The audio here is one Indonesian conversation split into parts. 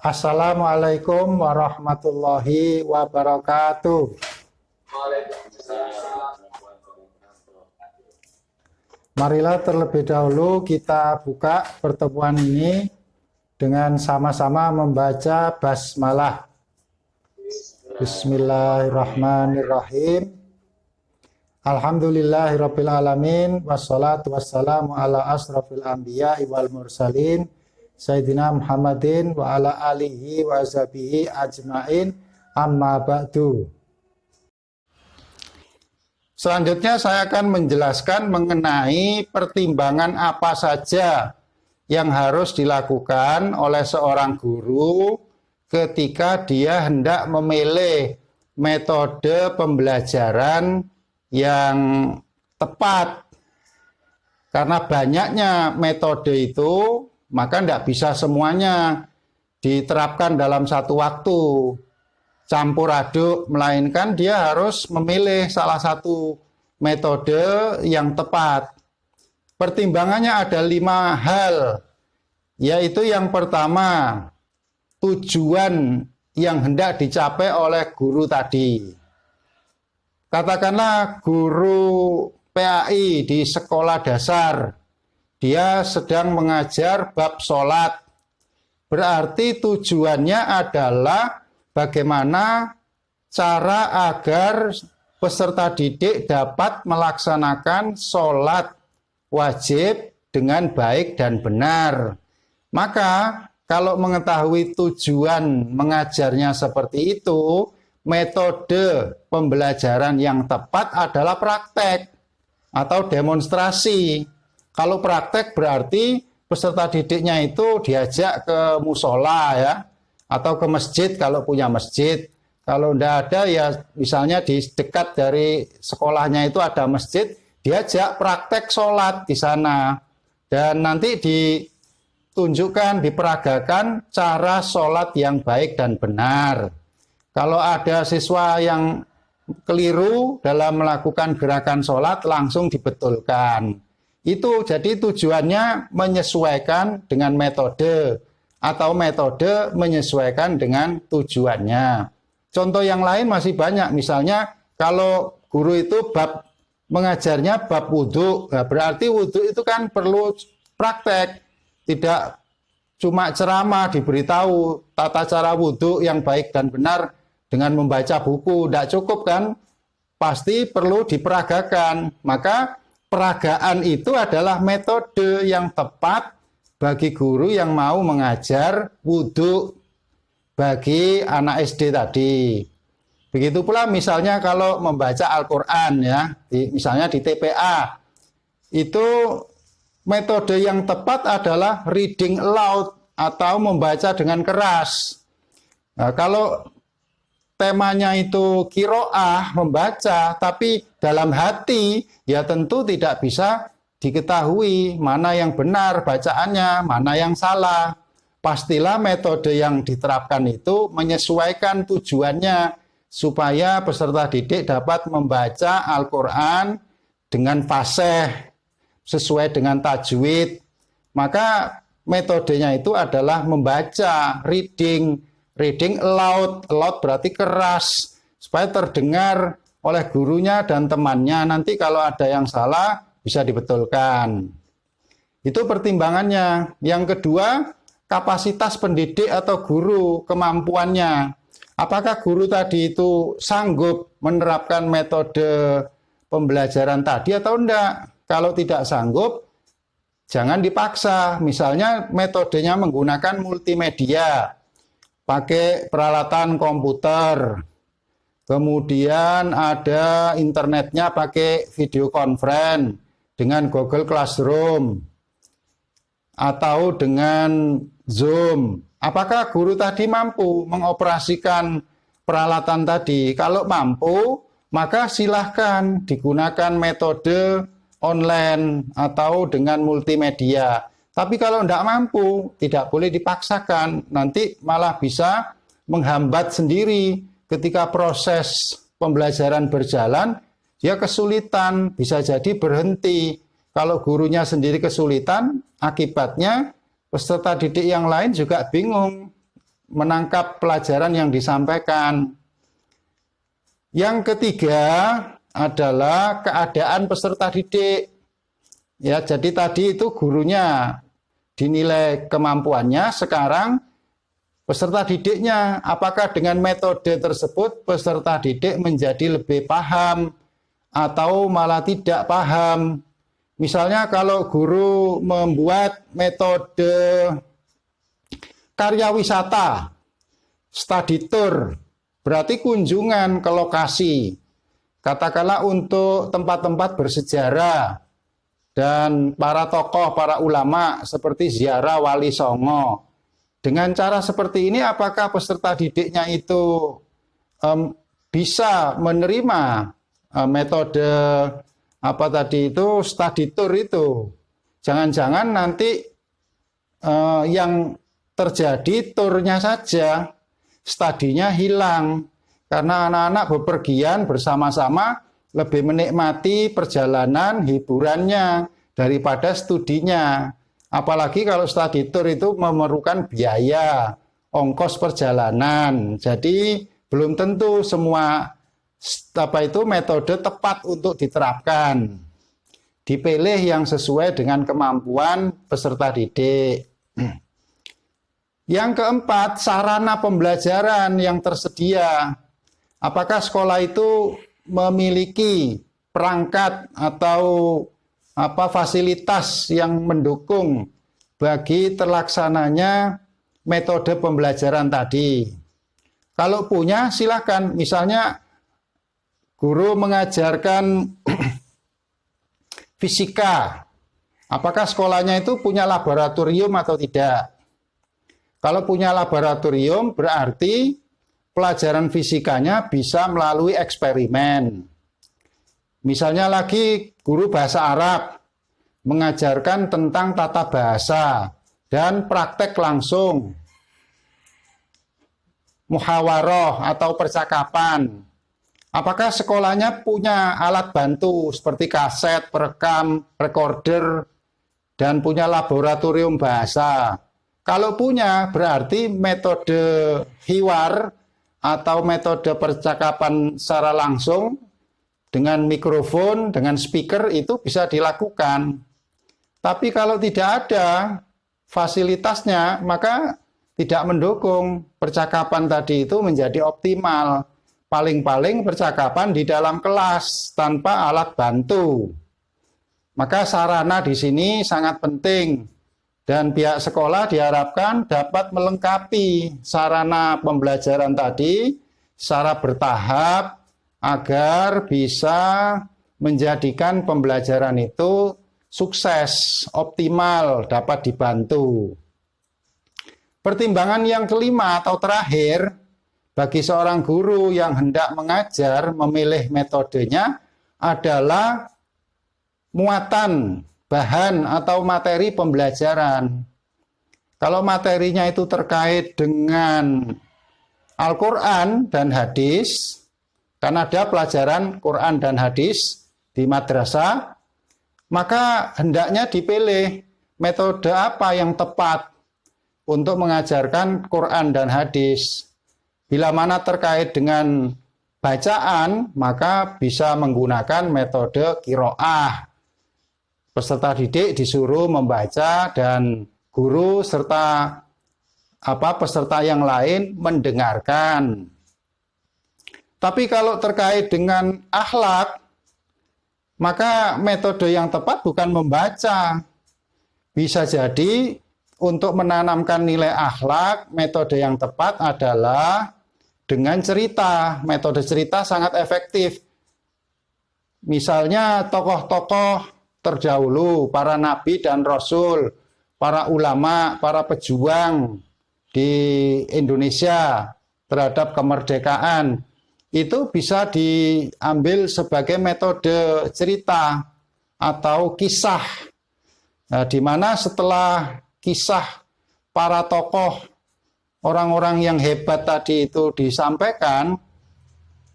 Assalamualaikum warahmatullahi wabarakatuh. Marilah terlebih dahulu kita buka pertemuan ini dengan sama-sama membaca basmalah. Bismillahirrahmanirrahim. Alhamdulillahirabbil alamin wassalatu wassalamu ala asrofil anbiya'i wal mursalin Sayyidina Muhammadin wa ala alihi wa ashabihi ajmain, amma ba'du. Selanjutnya saya akan menjelaskan mengenai pertimbangan apa saja yang harus dilakukan oleh seorang guru ketika dia hendak memilih metode pembelajaran yang tepat. Karena banyaknya metode itu, maka tidak bisa semuanya diterapkan dalam satu waktu, campur aduk, melainkan dia harus memilih salah satu metode yang tepat. Pertimbangannya ada 5 hal, yaitu yang pertama, tujuan yang hendak dicapai oleh guru tadi. Katakanlah guru PAI di sekolah dasar, dia sedang mengajar bab sholat. Berarti tujuannya adalah bagaimana cara agar peserta didik dapat melaksanakan sholat wajib dengan baik dan benar. Maka kalau mengetahui tujuan mengajarnya seperti itu, metode pembelajaran yang tepat adalah praktek atau demonstrasi. Kalau praktek berarti peserta didiknya itu diajak ke musola ya, atau ke masjid kalau punya masjid. Kalau tidak ada ya misalnya di dekat dari sekolahnya itu ada masjid, diajak praktek sholat di sana. Dan nanti ditunjukkan, diperagakan cara sholat yang baik dan benar. Kalau ada siswa yang keliru dalam melakukan gerakan sholat, langsung dibetulkan. Itu jadi tujuannya menyesuaikan dengan metode atau metode menyesuaikan dengan tujuannya. Contoh yang lain masih banyak, misalnya kalau guru itu mengajarnya bab wudhu, nah berarti wudhu itu kan perlu praktek, tidak cuma ceramah diberitahu tata cara wudhu yang baik dan benar dengan membaca buku, tidak cukup kan, pasti perlu diperagakan. Maka peragaan itu adalah metode yang tepat bagi guru yang mau mengajar wudhu bagi anak SD tadi. Begitu pula misalnya kalau membaca Al-Quran ya, misalnya di TPA, itu metode yang tepat adalah reading aloud atau membaca dengan keras. Nah, kalau temanya itu kiroah, membaca, tapi dalam hati, ya tentu tidak bisa diketahui mana yang benar bacaannya, mana yang salah. Pastilah metode yang diterapkan itu menyesuaikan tujuannya, supaya peserta didik dapat membaca Al-Quran dengan fasih, sesuai dengan tajwid. Maka metodenya itu adalah membaca, reading aloud berarti keras, supaya terdengar oleh gurunya dan temannya. Nanti kalau ada yang salah bisa dibetulkan. Itu pertimbangannya. Yang kedua, kapasitas pendidik atau guru, kemampuannya. Apakah guru tadi itu sanggup menerapkan metode pembelajaran tadi atau enggak? Kalau tidak sanggup, jangan dipaksa. Misalnya metodenya menggunakan multimedia, pakai peralatan komputer, kemudian ada internetnya pakai video conference dengan Google Classroom atau dengan Zoom. Apakah guru tadi mampu mengoperasikan peralatan tadi? Kalau mampu, maka silahkan digunakan metode online atau dengan multimedia. Tapi kalau tidak mampu, tidak boleh dipaksakan. Nanti malah bisa menghambat sendiri ketika proses pembelajaran berjalan, dia kesulitan, bisa jadi berhenti. Kalau gurunya sendiri kesulitan, akibatnya peserta didik yang lain juga bingung menangkap pelajaran yang disampaikan. Yang ketiga adalah keadaan peserta didik. Ya, jadi tadi itu gurunya dinilai kemampuannya, sekarang peserta didiknya, apakah dengan metode tersebut peserta didik menjadi lebih paham atau malah tidak paham. Misalnya kalau guru membuat metode karya wisata, study tour, berarti kunjungan ke lokasi, katakanlah untuk tempat-tempat bersejarah, dan para tokoh, para ulama seperti ziarah Wali Songo. Dengan cara seperti ini, apakah peserta didiknya itu bisa menerima metode apa tadi itu study tour itu? Jangan-jangan nanti yang terjadi turnya saja, studinya hilang karena anak-anak bepergian bersama-sama lebih menikmati perjalanan hiburannya daripada studinya. Apalagi kalau study tour itu memerlukan biaya, ongkos perjalanan. Jadi belum tentu semua metode tepat untuk diterapkan. Dipilih yang sesuai dengan kemampuan peserta didik. Yang keempat, sarana pembelajaran yang tersedia. Apakah sekolah itu memiliki perangkat atau fasilitas yang mendukung bagi terlaksananya metode pembelajaran tadi? Kalau punya, silakan. Misalnya guru mengajarkan fisika. Apakah sekolahnya itu punya laboratorium atau tidak? Kalau punya laboratorium, berarti pelajaran fisikanya bisa melalui eksperimen. Misalnya lagi guru bahasa Arab mengajarkan tentang tata bahasa dan praktek langsung, muhawaroh atau percakapan. Apakah sekolahnya punya alat bantu seperti kaset, perekam, recorder, dan punya laboratorium bahasa? Kalau punya, berarti metode hiwar atau metode percakapan secara langsung dengan mikrofon, dengan speaker itu bisa dilakukan. Tapi kalau tidak ada fasilitasnya, maka tidak mendukung percakapan tadi itu menjadi optimal. Paling-paling percakapan di dalam kelas tanpa alat bantu. Maka sarana di sini sangat penting. Dan pihak sekolah diharapkan dapat melengkapi sarana pembelajaran tadi secara bertahap agar bisa menjadikan pembelajaran itu sukses, optimal, dapat dibantu. Pertimbangan yang kelima atau terakhir, bagi seorang guru yang hendak mengajar memilih metodenya adalah muatan bahan atau materi pembelajaran. Kalau materinya itu terkait dengan Al-Quran dan hadis, kan ada pelajaran Quran dan hadis di madrasah, maka hendaknya dipilih metode apa yang tepat untuk mengajarkan Quran dan hadis. Bila mana terkait dengan bacaan, maka bisa menggunakan metode qiraah. Peserta didik disuruh membaca dan guru serta peserta yang lain mendengarkan. Tapi kalau terkait dengan akhlak, maka metode yang tepat bukan membaca. Bisa jadi untuk menanamkan nilai akhlak, metode yang tepat adalah dengan cerita. Metode cerita sangat efektif. Misalnya tokoh-tokoh terdahulu, para nabi dan rasul, para ulama, para pejuang di Indonesia terhadap kemerdekaan, itu bisa diambil sebagai metode cerita atau kisah. Nah, di mana setelah kisah para tokoh, orang-orang yang hebat tadi itu disampaikan,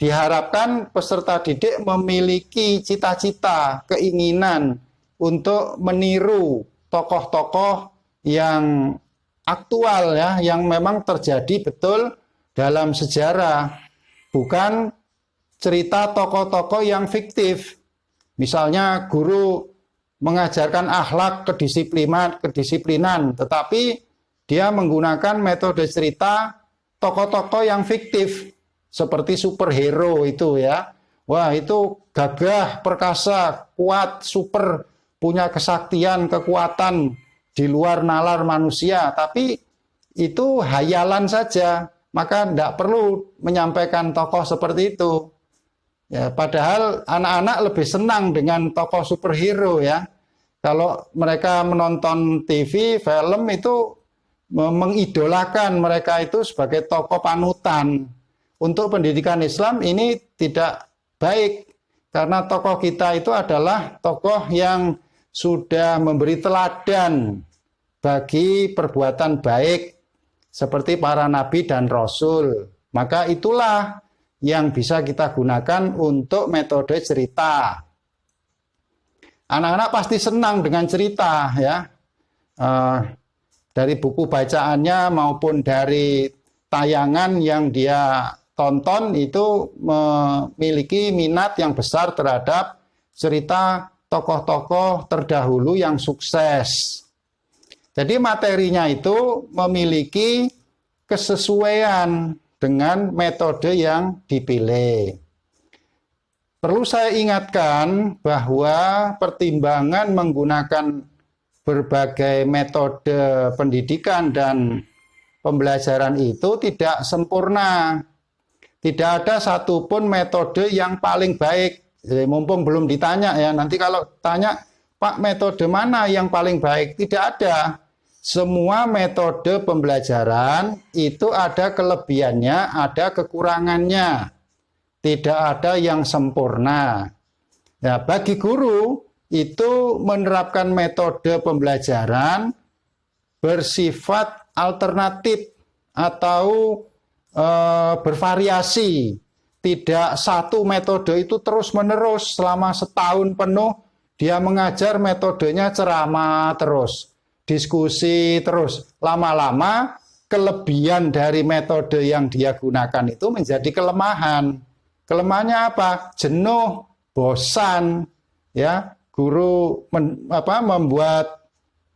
diharapkan peserta didik memiliki cita-cita, keinginan untuk meniru tokoh-tokoh yang aktual ya, yang memang terjadi betul dalam sejarah, bukan cerita tokoh-tokoh yang fiktif. Misalnya guru mengajarkan akhlak kedisiplinan, tetapi dia menggunakan metode cerita tokoh-tokoh yang fiktif seperti superhero itu ya. Wah, itu gagah, perkasa, kuat, super, punya kesaktian, kekuatan di luar nalar manusia, tapi itu hayalan saja. Maka tidak perlu menyampaikan tokoh seperti itu. Ya, padahal anak-anak lebih senang dengan tokoh superhero ya. Kalau mereka menonton TV, film itu mengidolakan mereka itu sebagai tokoh panutan. Untuk pendidikan Islam ini tidak baik, karena tokoh kita itu adalah tokoh yang sudah memberi teladan bagi perbuatan baik seperti para nabi dan rasul. Maka itulah yang bisa kita gunakan untuk metode cerita. Anak-anak pasti senang dengan cerita ya. Dari buku bacaannya maupun dari tayangan yang dia tonton itu memiliki minat yang besar terhadap cerita tokoh-tokoh terdahulu yang sukses. Jadi materinya itu memiliki kesesuaian dengan metode yang dipilih. Perlu saya ingatkan bahwa pertimbangan menggunakan berbagai metode pendidikan dan pembelajaran itu tidak sempurna. Tidak ada satupun metode yang paling baik. Mumpung belum ditanya ya, nanti kalau tanya, Pak, metode mana yang paling baik? Tidak ada. Semua metode pembelajaran itu ada kelebihannya, ada kekurangannya. Tidak ada yang sempurna. Nah, bagi guru itu menerapkan metode pembelajaran bersifat alternatif atau bervariasi. Tidak satu metode itu terus-menerus selama setahun penuh dia mengajar, metodenya ceramah terus, diskusi terus. Lama-lama kelebihan dari metode yang dia gunakan itu menjadi kelemahan. Kelemahannya apa? Jenuh, bosan, ya. Guru membuat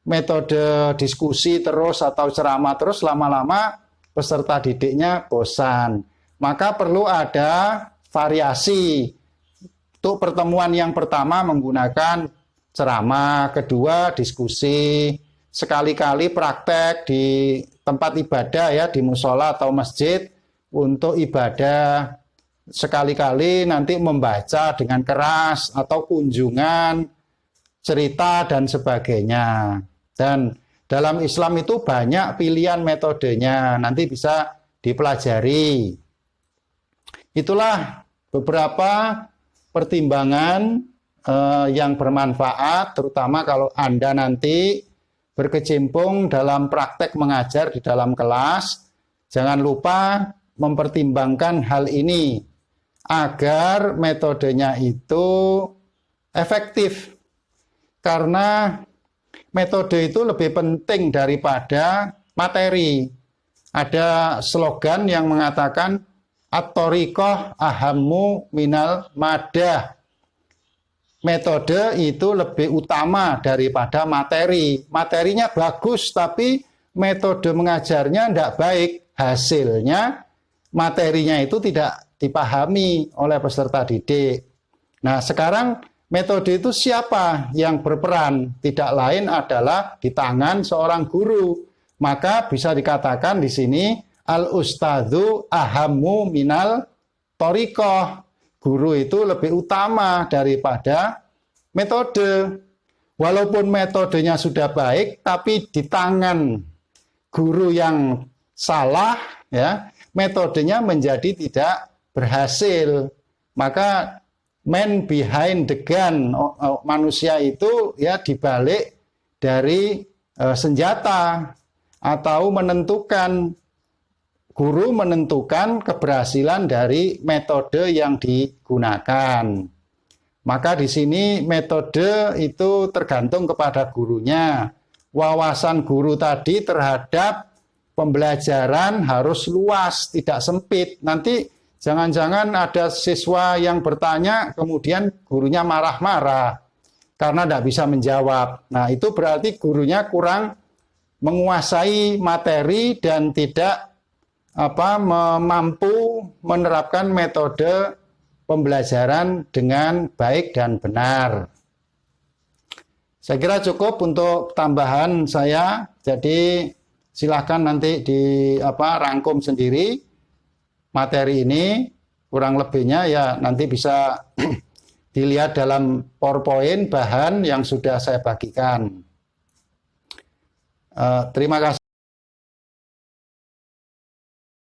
metode diskusi terus atau ceramah terus, lama-lama peserta didiknya bosan. Maka perlu ada variasi. Untuk pertemuan yang pertama menggunakan ceramah, kedua diskusi, sekali-kali praktek di tempat ibadah ya, di musola atau masjid untuk ibadah. Sekali-kali nanti membaca dengan keras atau kunjungan, cerita dan sebagainya. Dan dalam Islam itu banyak pilihan metodenya, nanti bisa dipelajari. Itulah beberapa pertimbangan yang bermanfaat, terutama kalau Anda nanti berkecimpung dalam praktek mengajar di dalam kelas. Jangan lupa mempertimbangkan hal ini agar metodenya itu efektif, karena metode itu lebih penting daripada materi. Ada slogan yang mengatakan at-thoriqah ahammu minal madah. Metode itu lebih utama daripada materi. Materinya bagus tapi metode mengajarnya tidak baik. Hasilnya materinya itu tidak dipahami oleh peserta didik. Nah, sekarang metode itu siapa yang berperan? Tidak lain adalah di tangan seorang guru. Maka bisa dikatakan di sini al-ustadzu ahammu minal thoriqah. Guru itu lebih utama daripada metode. Walaupun metodenya sudah baik, tapi di tangan guru yang salah, ya, metodenya menjadi tidak berhasil. Maka man behind the gun, manusia itu ya dibalik dari senjata, atau guru menentukan keberhasilan dari metode yang digunakan. Maka di sini metode itu tergantung kepada gurunya. wawasan guru tadi terhadap pembelajaran harus luas, tidak sempit. Nanti jangan-jangan ada siswa yang bertanya, kemudian gurunya marah-marah karena tidak bisa menjawab. Nah, itu berarti gurunya kurang menguasai materi dan tidak mampu menerapkan metode pembelajaran dengan baik dan benar. Saya kira cukup untuk tambahan saya. Jadi silakan nanti rangkum sendiri materi ini. Kurang lebihnya ya nanti bisa dilihat dalam PowerPoint bahan yang sudah saya bagikan. Terima kasih.